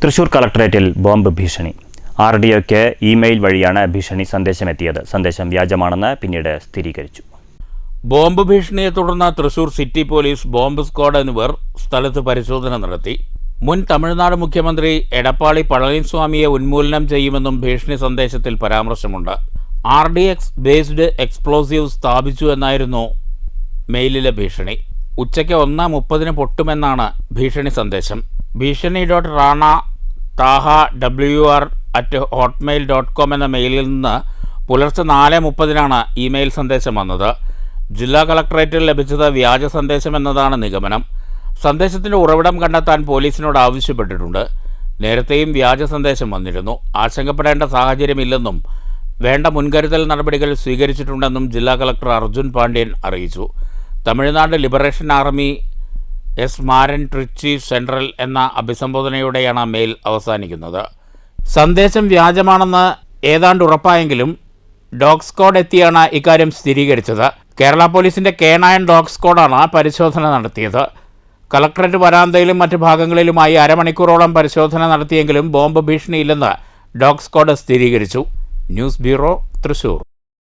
തൃശൂർ കളക്ടറേറ്റിൽ ബോംബ് ഭീഷണി. RDOക്ക് ഇമെയിൽ വഴിയാണ് ഭീഷണി സന്ദേശമെത്തിയത്. സന്ദേശം വ്യാജമാണെന്ന് പിന്നീട് സ്ഥിരീകരിച്ചു. ബോംബ് ഭീഷണിയെ തുടർന്ന് Thrissur city police, bomb squad എന്നിവർ സ്ഥലത്ത് പരിശോധന നടത്തി. മുൻ തമിഴ്നാട് മുഖ്യമന്ത്രി എടപ്പാളി പളനിസ്വാമിയെ ഉന്മൂലനം ചെയ്യുമെന്നും ഭീഷണി സന്ദേശത്തിൽ പരാമർശമുണ്ട്. RDX ബേസ്ഡ് എക്സ്പ്ലോസീവ് സ്ഥാപിച്ചു എന്നായിരുന്നു മെയിലിലെ ഭീഷണി. ഉച്ചയ്ക്ക് 1:30 പൊട്ടുമെന്നാണ് ഭീഷണി സന്ദേശം. bhani.rana.taha@hotmail.com എന്ന മെയിലിൽ നിന്ന് പുലർച്ചെ 4:30 ഇമെയിൽ സന്ദേശം വന്നത്. ജില്ലാ കളക്ടറേറ്റിൽ ലഭിച്ചത് വ്യാജ സന്ദേശം എന്നതാണ് നിഗമനം. സന്ദേശത്തിൻ്റെ ഉറവിടം കണ്ടെത്താൻ പോലീസിനോട് ആവശ്യപ്പെട്ടിട്ടുണ്ട്. നേരത്തെയും വ്യാജ സന്ദേശം വന്നിരുന്നു. ആശങ്കപ്പെടേണ്ട സാഹചര്യമില്ലെന്നും വേണ്ട മുൻകരുതൽ നടപടികൾ സ്വീകരിച്ചിട്ടുണ്ടെന്നും ജില്ലാ കളക്ടർ അർജുൻ പാണ്ഡ്യൻ അറിയിച്ചു. തമിഴ്നാട് ലിബറേഷൻ ആർമി മാരൻ ട്രിച്ചി സെൻട്രൽ എന്ന അഭിസംബോധനയോടെയാണ് മെയിൽ അവസാനിക്കുന്നത്. സന്ദേശം വ്യാജമാണെന്ന് ഏതാണ്ട് ഉറപ്പായെങ്കിലും ഡോഗ് സ്ക്വാഡ് എത്തിയാണ് ഇക്കാര്യം സ്ഥിരീകരിച്ചത്. കേരള പോലീസിൻ്റെ K9 ഡോഗ് സ്ക്വാഡാണ് പരിശോധന നടത്തിയത്. കളക്ടറേറ്റ് വരാന്തയിലും മറ്റ് ഭാഗങ്ങളിലുമായി അരമണിക്കൂറോളം പരിശോധന നടത്തിയെങ്കിലും ബോംബ് ഭീഷണിയില്ലെന്ന് ഡോഗ് സ്ക്വാഡ് സ്ഥിരീകരിച്ചു. News bureau, Thrissur.